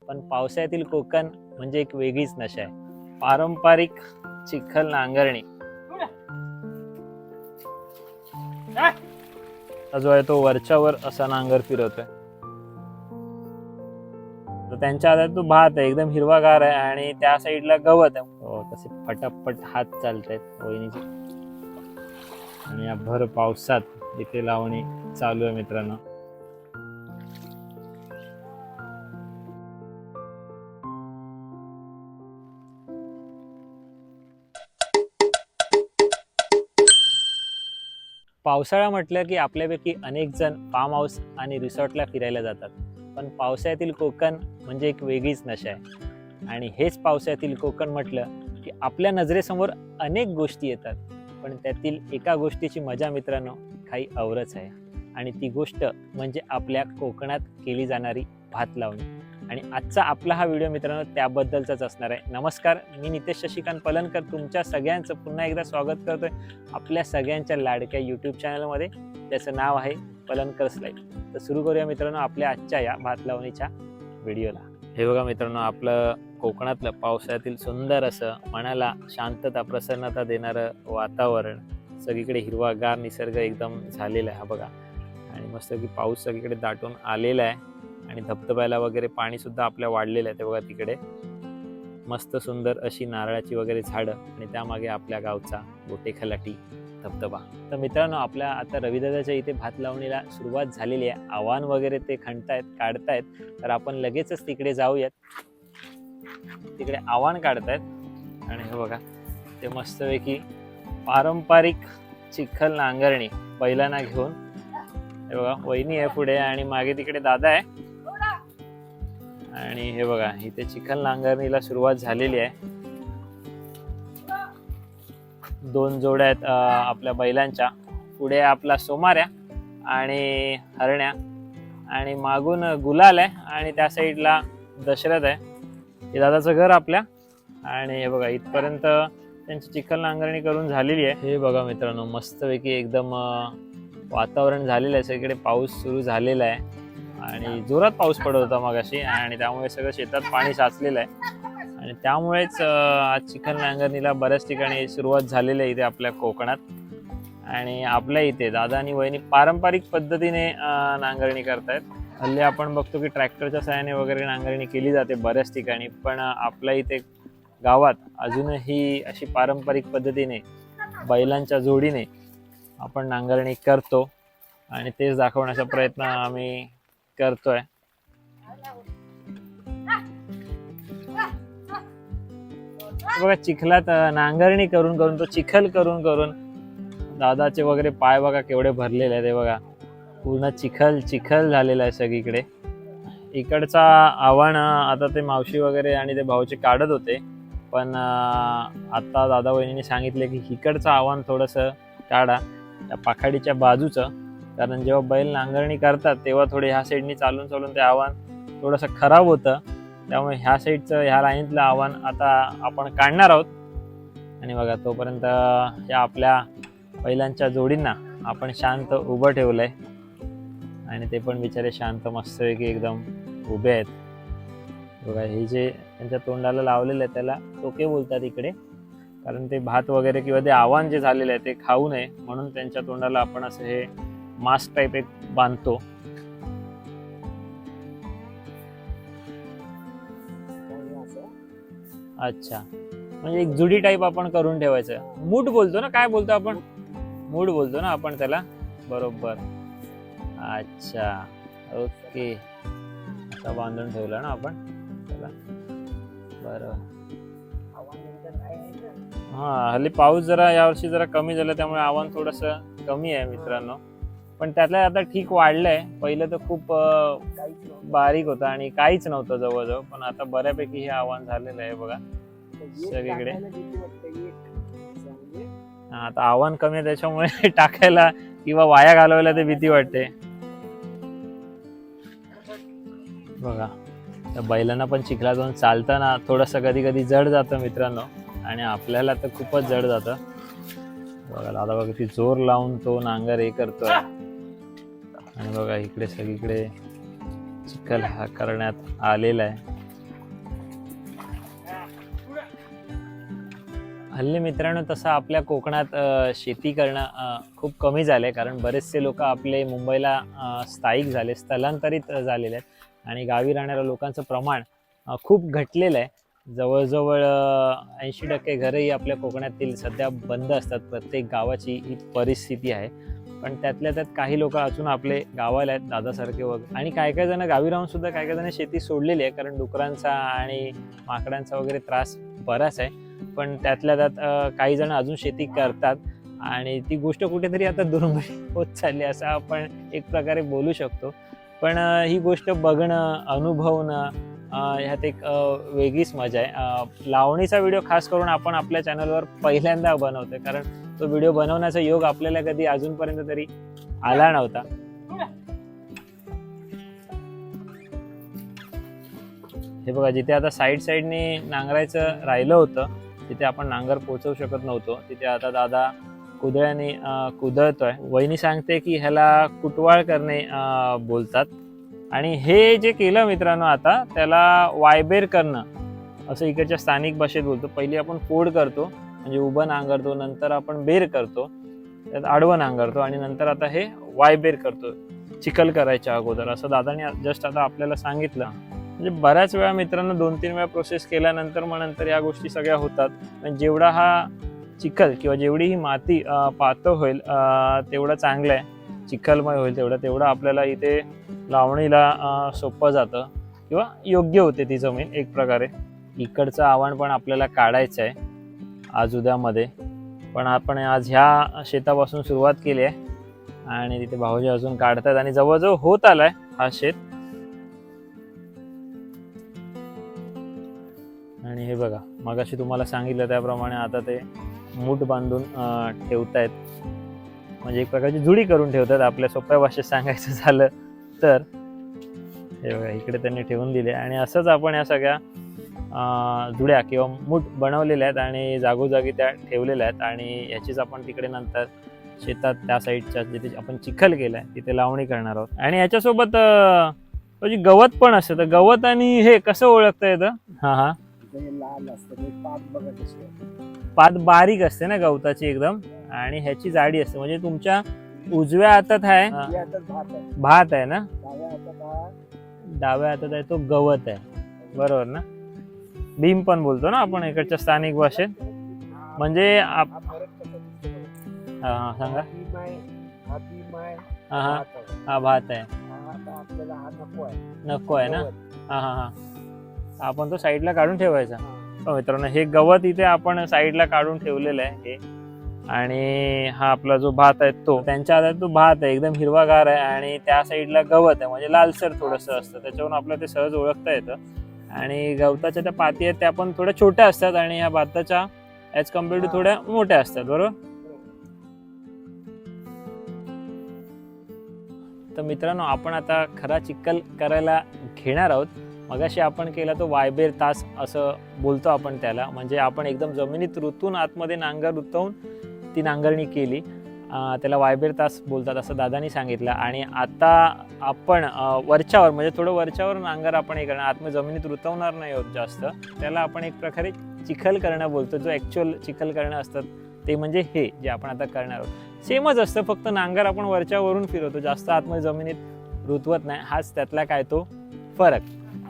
पण पावसाळ्यातील कोकण म्हणजे एक वेगळीच नशा आहे. पारंपरिक चिखल नांगरणी जो आहे तो वरच्यावर असा नांगर फिरवतोय. तर त्यांच्या हातात तो भात आहे, एकदम हिरवागार आहे आणि त्या साईडला गवत आहे. कसे फटाफट हात चालतायत वहिनीचे. आणि या भर पावसात इथे लावणी चालू आहे मित्रांनो. पावसाळा म्हटलं की आपल्यापैकी अनेक जण फार्म हाऊस आणि रिसॉर्टला फिरायला जातात. पण पावसाळ्यातील कोकण म्हणजे एक वेगळीच नशा आहे. आणि हेच पावसाळ्यातील कोकण म्हटलं की आपल्या नजरेसमोर अनेक गोष्टी येतात. पण त्यातील एका गोष्टीची मजा मित्रांनो काही औरच आहे. आणि ती गोष्ट म्हणजे आपल्या कोकणात केली जाणारी भात लावणी. आणि आजचा आपला हा व्हिडिओ मित्रांनो त्याबद्दलचाच असणार आहे. नमस्कार, मी नितेश शशिकांत पलनकर तुमच्या सगळ्यांचं पुन्हा एकदा स्वागत करतोय आपल्या सगळ्यांच्या लाडक्या यूट्यूब चॅनलमध्ये, त्याचं नाव आहे पलनकर्स लाईफ. तर सुरू करूया मित्रांनो आपल्या आजच्या या भात लावणीच्या व्हिडिओला. हे बघा मित्रांनो, आपलं कोकणातलं पावसाळ्यातील सुंदर असं मनाला शांतता प्रसन्नता देणारं वातावरण, सगळीकडे हिरवागार निसर्ग एकदम झालेला आहे. हा बघा, आणि मस्त की पाऊस सगळीकडे दाटून आलेला आहे आणि धबधब्याला वगैरे पाणी सुद्धा आपल्या वाढलेलं आहे. ते बघा तिकडे मस्त सुंदर अशी नारळाची वगैरे झाडं आणि त्यामागे आपल्या गावचा गोटेखलाटी धबधबा. तर मित्रांनो, आपल्या आता रविदादाच्या इथे भात लावणीला सुरुवात झालेली आहे. आव्हान वगैरे ते खणतायत, काढतायत. तर आपण लगेचच तिकडे जाऊयात. तिकडे आव्हान काढतायत आणि हे बघा ते मस्तपैकी पारंपरिक चिखल नांगरणी बैलांना घेऊन. हे बघा वहिनी आहे पुढे आणि मागे तिकडे दादा आहे. आणि हे बघा इथे चिखल नांगरणीला सुरुवात झालेली आहे. 2 जोड्या आहेत आपल्या बैलांच्या. पुढे आपला सोमाऱ्या आणि हरण्या आणि मागून गुलाल आहे आणि त्या साईडला दशरथ आहे. हे दादाचं घर आपल्या. आणि हे बघा इथपर्यंत त्यांची चिखल नांगरणी करून झालेली आहे. हे बघा मित्रांनो, मस्तपैकी एकदम वातावरण झालेलं आहे. सगळीकडे पाऊस सुरू झालेला आहे आणि जोरात पाऊस पडत होता मगाशी आणि त्यामुळे सगळं शेतात पाणी साचलेलं आहे. आणि त्यामुळेच आज चिखल नांगरणीला बऱ्याच ठिकाणी सुरुवात झालेली आहे इथे आपल्या कोकणात. आणि आपल्या इथे दादा आणि वहिनी पारंपरिक पद्धतीने नांगरणी करतायत. हल्ली आपण बघतो की ट्रॅक्टरच्या सहाय्याने वगैरे नांगरणी केली जाते बऱ्याच ठिकाणी, पण आपल्या इथे गावात अजूनही अशी पारंपरिक पद्धतीने बैलांच्या जोडीने आपण नांगरणी करतो आणि तेच दाखवण्याचा प्रयत्न आम्ही करतोय. बघा चिखलात नांगरणी करून करून तो चिखल करून करून दादाचे वगैरे पाय बघा केवढे भरलेले आहेत. हे बघा पूर्ण चिखल चिखल झालेला आहे सगळीकडे. इकडचा आव्हान आता ते मावशी वगैरे आणि ते भाऊचे काढत होते, पण आता दादा वहिनीने सांगितले की इकडचं आव्हान थोडंसं काढा त्या पाखाडीच्या बाजूचं, कारण जेव्हा बैल नांगरणी करतात तेव्हा थोडे ह्या साईडनी चालून चालून ते आव्हान थोडंसं खराब होतं. त्यामुळे ह्या साईडचं ह्या लाईनीतलं आव्हान आता आपण काढणार आहोत. आणि बघा तोपर्यंत या आपल्या बैलांच्या जोडींना आपण शांत उभं ठेवलंय आणि ते पण बिचारे शांत मस्तपैकी एकदम उभे आहेत. बघा हे जे त्यांच्या तोंडाला लावलेलं आहे त्याला टोके बोलतात इकडे, कारण ते भात वगैरे किंवा ते आव्हान जे झालेलं आहे ते खाऊ नये म्हणून त्यांच्या तोंडाला आपण असं हे मास्क टाईप एक बांधतो. अच्छा, म्हणजे एक जुडी टाईप आपण करून ठेवायचं. मूठ बोलतो ना, काय बोलतो आपण, मूठ बोलतो ना आपण त्याला, बरोबर. अच्छा ओके, आता बांधून ठेवलं ना आपण त्याला, बरोबर. हा हल्ली पाऊस जरा यावर्षी जरा कमी झाला त्यामुळे आव्हान थोडंसं कमी आहे मित्रांनो, पण त्यातल्या आता ठीक वाढलंय. पहिलं तर खूप बारीक होतं आणि काहीच नव्हतं जवळजवळ, पण आता बऱ्यापैकी हे आव्हान झालेलं आहे बघा सगळीकडे. आता आव्हान कमी आहे त्याच्यामुळे टाकायला किंवा वाया घालवायला ते भीती वाटते. बघा त्या बैलांना पण चिखलात जाऊन चालताना थोडंसं कधी कधी जड जातं मित्रांनो, आणि आपल्याला तर खूपच जड जातं. बघा दादा बघा ती जोर लावून तो नांगर हे करतोय. आणि बघा इकडे सगळीकडे चिखल हा करण्यात आलेला आहे. हल्ली मित्रांनो तसं आपल्या कोकणात शेती करणं खूप कमी झालं आहे, कारण बरेचसे लोक आपले मुंबईला स्थायिक झाले, स्थलांतरित झालेले आहेत आणि गावी राहणाऱ्या लोकांचं प्रमाण खूप घटलेलं आहे. जवळजवळ 80% घरंही आपल्या कोकणातील सध्या बंद असतात. प्रत्येक गावाची ही परिस्थिती आहे. पण त्यातल्या त्यात काही लोक अजून आपले गावाला आहेत, दादासारखे वगैरे, आणि काही काही जण गावी राहून सुद्धा काही काही जण शेती सोडलेली आहे, कारण डुकरांचा आणि माकडांचा वगैरे त्रास बराच आहे. पण त्यातल्या त्यात काही जण अजून शेती करतात आणि ती गोष्ट कुठेतरी आता दुर्मिळ होत चालली असं आपण एक प्रकारे बोलू शकतो. पण ही गोष्ट बघणं, अनुभवणं, ह्यात एक वेगळीच मजा आहे. लावणीचा व्हिडिओ खास करून आपण आपल्या चॅनलवर पहिल्यांदा बनवतोय, कारण तो व्हिडिओ बनवण्याचा योग आपल्याला कधी अजूनपर्यंत तरी आला नव्हता. हे बघा, जिथे आता साईडने नांगरायचं राहिलं होतं तिथे आपण नांगर पोहोचवू शकत नव्हतो, तिथे आता दादा कुदळ्याने कुदळतोय. वहिनी सांगते की ह्याला कुटवाळ करणे बोलतात. आणि हे जे केलं मित्रांनो आता, त्याला वायबेर करणं असं इकडच्या स्थानिक भाषेत बोलतो. पहिली आपण फोड करतो, म्हणजे उभं नांगरतो, नंतर आपण बेर करतो, त्यात आडवं नांगरतो, आणि नंतर आता हे वायबेर करतो चिखल करायच्या अगोदर, असं दादाने जस्ट आता आपल्याला सांगितलं. म्हणजे बऱ्याच वेळा मित्रांनो 2-3 वेळा प्रोसेस केल्यानंतर मग नंतर या गोष्टी सगळ्या होतात. पण जेवढा हा चिखल किंवा जेवढी ही माती पातळ होईल तेवढं चांगलं आहे, चिखलमय होईल तेवढं आपल्याला इथे लावणीला सोपं जातं किंवा योग्य होते ती जमीन एक प्रकारे. इकडचं आव्हान पण आपल्याला काढायचं आहे आज उद्यामध्ये, पण आपण आज ह्या शेतापासून सुरुवात केली आहे आणि तिथे भाऊजी अजून काढतात आणि जवळजवळ होत आलाय हा शेत. आणि हे बघा, मगाशी तुम्हाला सांगितलं त्याप्रमाणे आता ते मूठ बांधून ठेवतायत, म्हणजे एक प्रकारची जुडी करून ठेवतात आपल्या सोप्या भाषेत सांगायचं झालं तर. हे बघा, इकडे त्यांनी ठेवून दिले आणि असंच आपण या सगळ्या जुड्या किंवा मूठ बनवलेल्या आहेत आणि जागोजागी त्या ठेवलेल्या आहेत. आणि याचीच आपण तिकडे नंतर शेतात त्या साईडच्या जिथे आपण चिखल केलाय तिथे लावणी करणार आहोत. आणि याच्यासोबत गवत पण असतं, तर गवत आणि हे कसं ओळखता येतं? हा, लाल असते पात बघा कशी, पात बारीक असते ना गवताची एकदम, आणि ह्याची जाडी असते. म्हणजे तुमच्या उजव्या हातात आहे भात आहे ना, डाव्या हातात आहे तो गवत आहे, बरोबर ना? भीम पण बोलतो ना आपण इकडच्या स्थानिक भाषेत. म्हणजे सांगा. हा भात आहे, नको आहे ना. हा, आपण तो साईडला काढून ठेवायचा. मित्रांनो, हे गवत इथे आपण साईडला काढून ठेवलेलं आहे हे, आणि हा आपला जो भात आहे तो त्यांच्या हातात तो भात आहे, एकदम हिरवागार आहे, आणि त्या साईडला गवत आहे म्हणजे लालसर थोडंसं असतं, त्याच्यावरून आपल्याला ते सहज ओळखता येतं. आणि गवताच्या त्या पाती आहेत त्या पण थोड्या छोट्या असतात आणि ह्या भाताच्या ॲज कम्पेअर्ड टू थोड्या मोठ्या असतात, बरोबर? तर मित्रांनो, आपण आता खरा चिखल करायला घेणार आहोत. मगाशी आपण केला तो वायबेर तास असं बोलतो आपण त्याला, म्हणजे आपण एकदम जमिनीत रुतून आतमध्ये नांगर रुतवून ती नांगरणी केली, त्याला वायबेर तास बोलतात असं दादानी सांगितलं. आणि आता आपण वरच्यावर म्हणजे थोडं वरच्यावर नांगर आपण हे करणार, आतमध्ये जमिनीत रुतवणार नाही आहोत जास्त, त्याला आपण एक प्रकारे चिखल करणं बोलतो. जो ॲक्च्युअल चिखल करणं असतं ते म्हणजे हे जे आपण आता करणार आहोत सेमच असतं, फक्त नांगर आपण वरच्यावरून फिरवतो, जास्त आतमध्ये जमिनीत रुतवत नाही. हाच त्यातला काय तो फरक.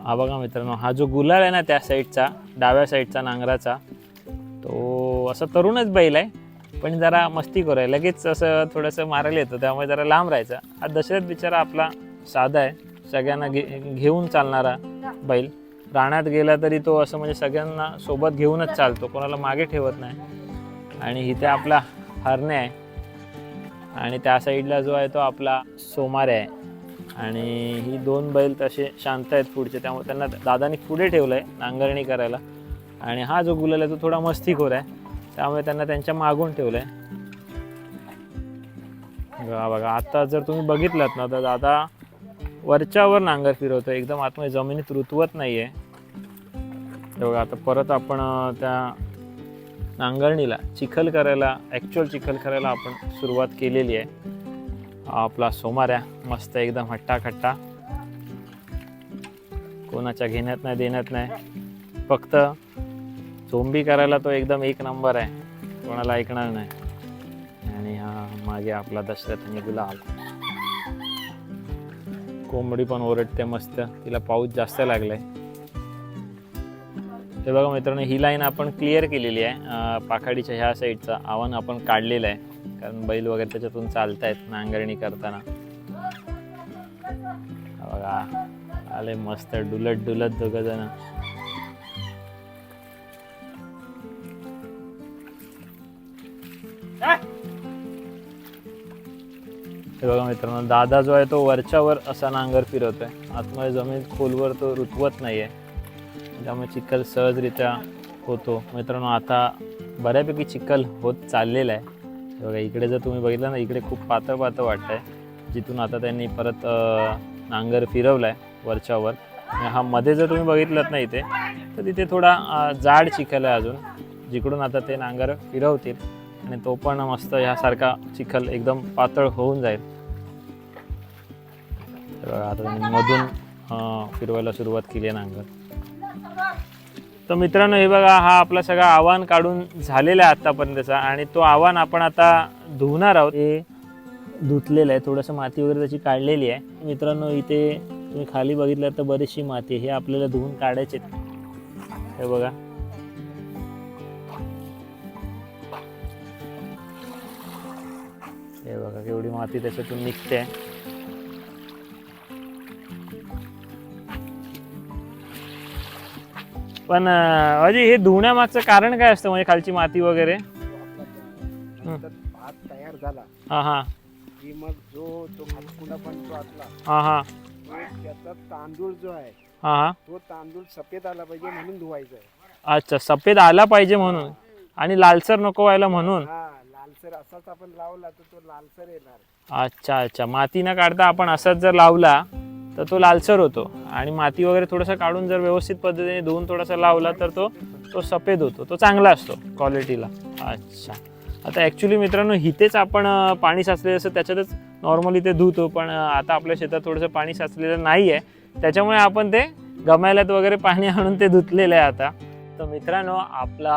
हा बघा मित्रांनो, हा जो गुलाल आहे ना त्या साईडचा, डाव्या साईडचा नांगराचा, तो असा तरुणच बैल आहे, पण जरा मस्ती करायला लगेच असं थोडंसं मारायला येतं, त्यामुळे जरा लांब राहायचा. हा दशरथ बिचारा आपला साधा आहे, सगळ्यांना घेऊन चालणारा बैल. रानात गेला तरी तो असं म्हणजे सगळ्यांना सोबत घेऊनच चालतो, कोणाला मागे ठेवत नाही. आणि इथे आपला हरणे आहे, आणि त्या साईडला जो आहे तो आपला सोमारे आहे. आणि ही 2 बैल तसे शांत आहेत पुढचे, त्यामुळे त्यांना दादानी पुढे ठेवलं आहे नांगरणी करायला. आणि हा जो गुलाल आहे तो थोडा मस्तीखोर आहे, त्यामुळे त्यांना त्यांच्या मागून ठेवलं आहे. बघा, आता जर तुम्ही बघितलात ना तर दादा वरच्यावर नांगर फिरवतो, एकदम आतमध्ये जमिनीत रुतवत नाही आहे. बघा, आता परत आपण त्या नांगरणीला चिखल करायला, ॲक्च्युअल चिखल करायला आपण सुरुवात केलेली आहे. आपला सोमाऱ्या मस्त एकदम हट्टा-खट्टा, कोणाच्या घेण्यात नाही देण्यात नाही, फक्त झोंबी करायला तो एकदम एक नंबर आहे, कोणाला ऐकणार नाही. आणि हा मागे आपला दशरथ आणि गुलाल. कोंबडी पण ओरडते मस्त, तिला पाऊस जास्त लागलाय. ते बघा मित्रांनो, ही लाईन आपण क्लिअर केलेली आहे. पाखाडीच्या ह्या साईडचं आव्हान आपण काढलेलं आहे, कारण बैल वगैरे त्याच्यातून चालतायत नांगरणी करताना. बघा आले मस्त डुलत डुलत दोघ जण. हे बघा मित्रांनो, दादा जो आहे तो वरच्यावर असा नांगर फिरवतोय. आतमध्ये जमीन खोलवर तो रुतवत नाहीये, त्यामुळे चिखल सहजरित्या होतो. मित्रांनो आता बऱ्यापैकी चिखल होत चाललेला आहे. बघा इकडे जर तुम्ही बघितलं ना, इकडे खूप पातळ पातळ वाटतंय, जिथून आता त्यांनी परत नांगर फिरवलाय वरच्यावर. हा मध्ये जर तुम्ही बघितलं ना इथे, तर तिथे थोडा जाड चिखल आहे अजून, जिकडून आता ते नांगर फिरवतील आणि तो पण मस्त ह्यासारखा चिखल एकदम पातळ होऊन जाईल. आता त्यांनी मधून फिरवायला सुरुवात केली आहे नांगर. तर मित्रांनो हे बघा, हा आपला सगळा आव्हान काढून झालेला आहे आतापर्यंतचा, आणि तो आव्हान आपण आता धुवणार आहोत. हे धुतलेलं आहे, थोडंसं माती वगैरे त्याची काढलेली आहे. मित्रांनो इथे तुम्ही खाली बघितलं तर बरीचशी माती, हे आपल्याला धुवून काढायचे. हे बघा हे बघा केवढी माती त्याच्यातून निघते. पण अजय हे धुण्यामागचं कारण काय असतं, म्हणजे खालची माती वगैरे? भात तयार झाला हा हा की मग जो तो भातकुंडा पण जो आतला, हा हा त्याचा तांदूळ जो आहे हा हा तो तांदूळ सफेद आला पाहिजे म्हणून धुवायचा आहे. अच्छा, सफेद आला पाहिजे म्हणून, आणि लालसर नको व्हायला म्हणून. हा, लालसर असाच आपण लावला तर तो लालसर येणार. अच्छा अच्छा, माती न काढता आपण असाच जर लावला तर तो लालसर होतो, आणि माती वगैरे थोडंसं काढून जर व्यवस्थित पद्धतीने धुवून थोडासा लावला तर तो सफेद होतो, तो चांगला असतो क्वालिटीला. अच्छा, आता ॲक्च्युली मित्रांनो इथेच आपण पाणी साचलेलं असतं त्याच्यातच नॉर्मली ते धुतो, पण आता आपल्या शेतात थोडंसं पाणी साचलेलं नाही आहे, त्याच्यामुळे आपण ते गमायल्यात वगैरे पाणी आणून ते धुतलेलं आहे आता. तर मित्रांनो आपला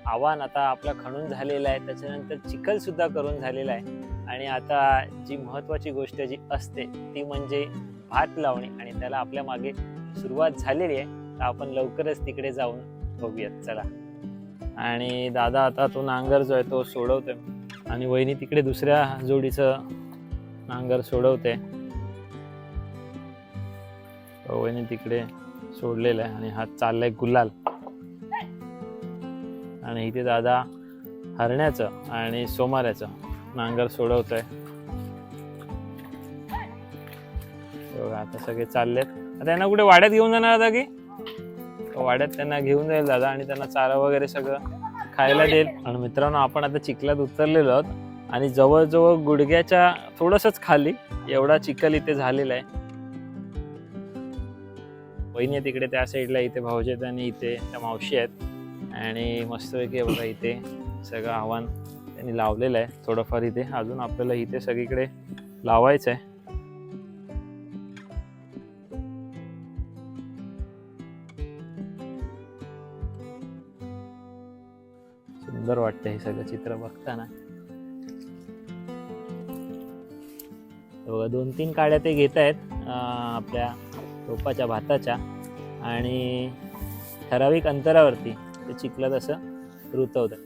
आव्हान आता आपला खणून झालेला आहे, त्याच्यानंतर चिखलसुद्धा करून झालेला आहे, आणि आता जी महत्त्वाची गोष्ट जी असते ती म्हणजे भात लावणे, आणि त्याला आपल्या मागे सुरुवात झालेली आहे. तर आपण लवकरच तिकडे जाऊन बघूयात, चला. आणि दादा आता तो नांगर जो आहे तो सोडवतोय, आणि वहिनी तिकडे दुसऱ्या जोडीचं नांगर सोडवते. वहिनी तिकडे सोडलेलं आहे, आणि हा चाललाय गुलाल. आणि इथे दादा हरण्याचं आणि सोमाऱ्याचं नांगर सोडवतोय. आता सगळे चाललेत. आता यांना कुठे वाड्यात घेऊन जाणार दादा की? वाड्यात त्यांना घेऊन जाईल दादा, आणि त्यांना चारा वगैरे सगळं खायला देईल. आणि मित्रांनो आपण आता चिखलात उतरलेलो आहोत, आणि जवळजवळ गुडघ्याच्या थोडंसंच खाली एवढा चिखल इथे झालेला आहे. वहिनी तिकडे त्या साईडला, इथे भाऊजी आहेत आणि इथे त्या मावशी आहेत, आणि मस्तपैकी बघा इथे सगळं आव्हान त्यांनी लावलेलं आहे. थोडंफार इथे अजून आपल्याला इथे सगळीकडे लावायचं आहे. सुंदर वाटतं हे सगळं चित्र बघताना. बघा 2-3 काड्या ते घेत आहेत आपल्या रोपाच्या भाताच्या, आणि ठराविक अंतरावरती ते चिखलात असं रुतवतात.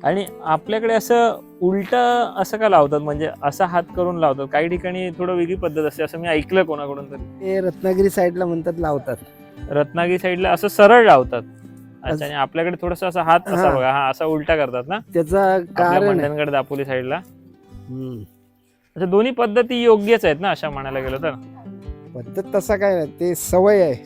आणि आपल्याकडे असं उलट असं का लावतात, म्हणजे असा हात करून लावतात? काही ठिकाणी थोडं वेगळी पद्धत असते असं मी ऐकलं कोणाकडून तरी. ते रत्नागिरी साईडला म्हणतात लावतात. रत्नागिरी साईडला असं सरळ लावतात. अच्छा, आणि आपल्याकडे थोडासा असा हात असा बघा, हा असा उलटा करतात ना, त्याचा कारण मंडणगड दापोली साईडला. अच्छा, दोन्ही पद्धती योग्यच आहेत ना अशा म्हणायला गेलं तर? पद्धत तसा काय नाही, ते सवय आहे.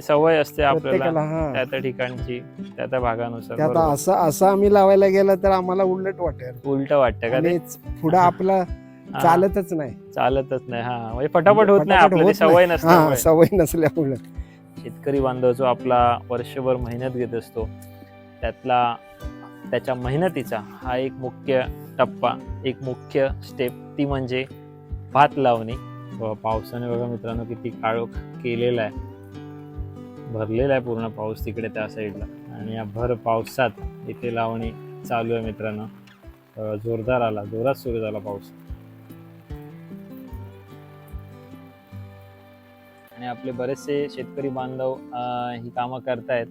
सवय असते आपल्याला प्रत्येकाला. त्या त्या ठिकाणची, त्या त्या भागानुसार. त्यात बरोबर. असं आम्ही लावायला गेलं तर आम्हाला उलट वाटेल, उलट वाटतं का ते? आणि पुढं आपला हा. चालतच नाही. चालतच नाही. हा, म्हणजे फटाफट होत नाही आपल्याला, सवय नसते. सवय नसल्यामुळे. शेतकरी बांधव जो आपला वर्षभर मेहनत घेत असतो, त्याच्या मेहनतीचा हा एक मुख्य टप्पा, एक मुख्य स्टेप, ती म्हणजे भात लावणे. पावसाने बघा मित्रांनो किती काळोख केलेला आहे, भरलेला आहे पूर्ण पाऊस तिकडे त्या साईडला, आणि या भर पावसात इथे लावणी चालू आहे मित्रांनो. जोरदार आला, जोरात सुरू झाला पाऊस. आणि आपले बरेचसे शेतकरी बांधव ही कामं करतायत.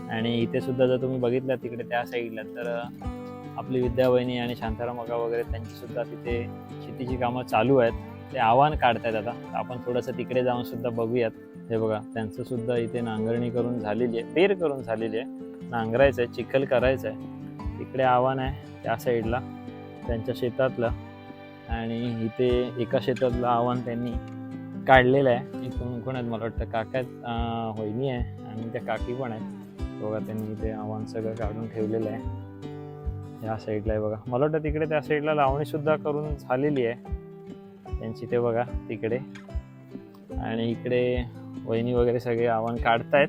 आणि इथे सुद्धा जर तुम्ही बघितलं तिकडे त्या साईडला तर आपली विद्यावहिनी आणि शांताराम काका वगैरे त्यांची सुद्धा तिथे शेतीची कामं चालू आहेत. ते आव्हान काढतायत. आता आपण थोडंसं तिकडे जाऊन सुद्धा बघूयात. हे बघा, त्यांचं सुद्धा इथे नांगरणी करून झालेली आहे, पेर करून झालेली आहे. नांगरायचं आहे, चिखल करायचं आहे. तिकडे आव्हान आहे त्या साईडला त्यांच्या शेतातलं. आणि इथे एका शेतातलं आव्हान त्यांनी काढलेलं आहे. इथून कोण आहेत मला वाटतं काका वहिनी आहे आणि त्या काकी पण आहेत. बघा त्यांनी इथे आव्हान सगळं काढून ठेवलेलं आहे. ह्या साईडला आहे बघा, मला वाटतं तिकडे त्या साईडला लावणी सुद्धा करून झालेली आहे त्यांची. ते बघा तिकडे. आणि इकडे वहिनी वगैरे सगळे आव्हान काढतायत.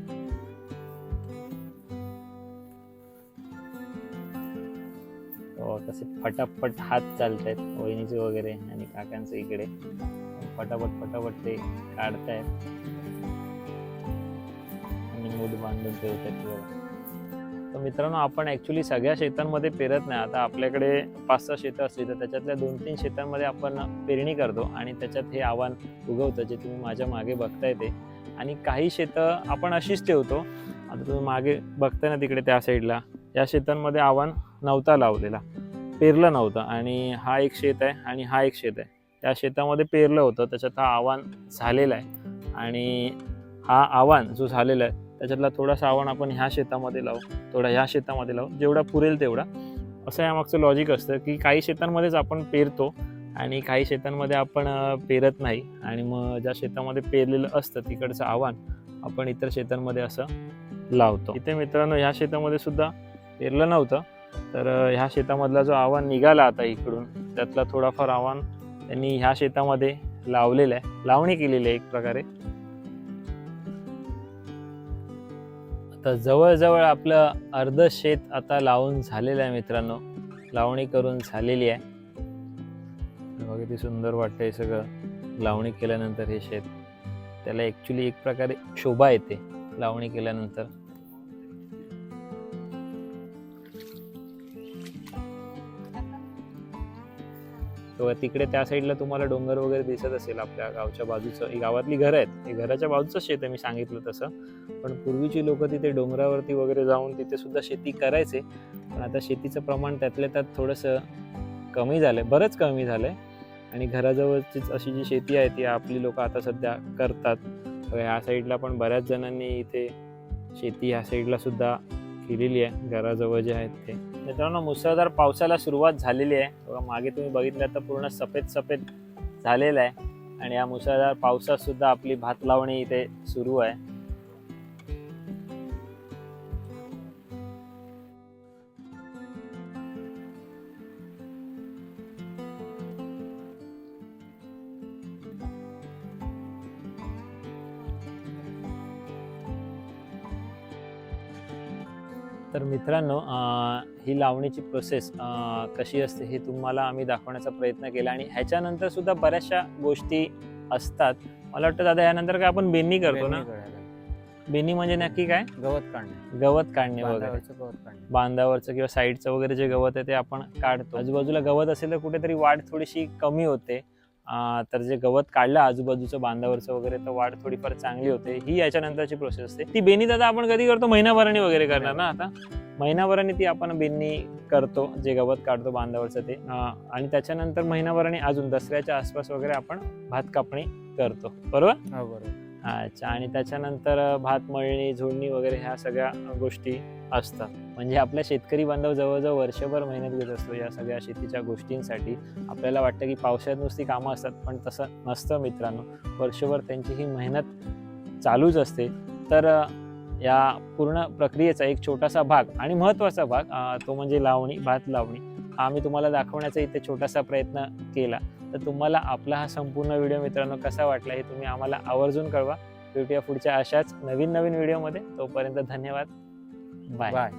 कसे फटाफट हात चालतायत वहिनीचे वगैरे आणि काकांचे इकडे फटाफट ते काढतायत आणि मूठ बांधून ठेवतायत. तर मित्रांनो, आपण ऍक्च्युली सगळ्या शेतांमध्ये पेरत नाही. आता आपल्याकडे 5-6 शेतं असली तर त्याच्यातल्या 2-3 शेतांमध्ये आपण पेरणी करतो आणि त्याच्यात हे आव्हान उगवतं जे तुम्ही माझ्या मागे बघताय ते. आणि काही शेतं आपण अशीच ठेवतो. आता तुम्ही मागे बघताय ना तिकडे त्या साईडला, या शेतांमध्ये आव्हान नव्हता लावलेला, पेरलं नव्हतं. आणि हा एक शेत आहे आणि हा एक शेत आहे. त्या शेतामध्ये पेरलं होतं, त्याच्यात हा आव्हान झालेला आहे. आणि हा आव्हान जो झालेला आहे त्याच्यातला थोडासा आव्हान आपण ह्या शेतामध्ये लावू, थोडा ह्या शेतामध्ये लावू, जेवढा पुरेल तेवढा. असं यामागचं लॉजिक असतं की काही शेतांमध्येच आपण पेरतो आणि काही शेतांमध्ये आपण पेरत नाही. आणि मग ज्या शेतामध्ये पेरलेलं असतं तिकडचं आव्हान आपण इतर शेतांमध्ये असं लावतो. इथे मित्रांनो ह्या शेतामध्ये सुद्धा पेरलं नव्हतं, तर ह्या शेतामधला जो आव्हान निघाला आता इकडून, त्यातला थोडाफार आव्हान त्यांनी ह्या शेतामध्ये लावलेलं आहे, लावणी केलेली आहे एक प्रकारे. आता जवळजवळ आपलं अर्ध शेत आता लावून झालेलं आहे मित्रांनो, लावणी करून झालेली आहे. बघा किती सुंदर वाटतंय सगळं लावणी केल्यानंतर. हे शेत त्याला ॲक्च्युली एक प्रकारे शोभा येते लावणी केल्यानंतर. तिकडे त्या साईडला तुम्हाला डोंगर वगैरे दिसत असेल आपल्या गावच्या बाजूचं. ही गावातली घरं आहेत, हे घराच्या बाजूचं शेत आहे मी सांगितलं तसं. पण पूर्वीची लोक तिथे डोंगरावरती वगैरे जाऊन तिथे सुद्धा शेती करायचे. पण आता शेतीचं प्रमाण त्यातल्या त्यात थोडंसं कमी झालंय, बरंच कमी झालंय. आणि घराजवळचीच अशी जी शेती आहे ती आपली लोक आता सध्या करतात. ह्या साईडला पण बऱ्याच जणांनी इथे शेती ह्या साईडला सुद्धा केलेली आहे, घराजवळ जे आहेत ते. मित्रांनो, मुसळधार पावसाला सुरुवात झालेली आहे. बघा मागे तुम्ही बघितलं तर पूर्ण सफेद झालेलं आहे. आणि या मुसळधार पावसात सुद्धा आपली भात लावणी इथे सुरू आहे. तर मित्रांनो, ही लावणीची प्रोसेस कशी असते हे तुम्हाला आम्ही दाखवण्याचा प्रयत्न केला. आणि ह्याच्यानंतर सुद्धा बऱ्याचशा गोष्टी असतात. मला वाटतं दादा यानंतर काय आपण बेनी करतो ना? बेनी म्हणजे नक्की काय? गवत काढणे वगैरे, बांधावरचं किंवा साईडचं वगैरे जे गवत आहे ते आपण काढतो. आजूबाजूला गवत असेल तर कुठेतरी वाढ थोडीशी कमी होते. तर जे गवत काढलं आजूबाजूचं बांधावरचं वगैरे तर वाढ थोडीफार चांगली होते. ही याच्यानंतरची प्रोसेस असते. ती बेनी दादा आपण कधी करतो? महिनाभराने वगैरे करणार ना? आता महिनाभराने ती आपण बेनी करतो, जे गवत काढतो बांधावरचं ते. आणि त्याच्यानंतर महिनाभराने अजून दसऱ्याच्या आसपास वगैरे आपण भात कापणी करतो, बरोबर? हो बरोबर. अच्छा. आणि त्याच्यानंतर भात मळणी, झोडणी वगैरे ह्या सगळ्या गोष्टी असतात. म्हणजे आपल्या शेतकरी बांधव जवळजवळ वर्षभर मेहनत घेत असतो या सगळ्या शेतीच्या गोष्टींसाठी. आपल्याला वाटतं की पावसाळ्यात नुसती कामं असतात, पण तसं नसतं मित्रांनो. वर्षभर त्यांची ही मेहनत चालूच असते. तर या पूर्ण प्रक्रियेचा एक छोटासा भाग आणि महत्त्वाचा भाग तो म्हणजे लावणी, भात लावणी. हा मी तुम्हाला दाखवण्याचा इथे छोटासा प्रयत्न केला. तर तुम्हाला आपला हा संपूर्ण व्हिडिओ मित्रांनो कसा वाटला हे तुम्ही आम्हाला आवर्जून कळवा. भेटूया पुढच्या अशाच नवीन व्हिडिओमध्ये. तोपर्यंत धन्यवाद. बाय.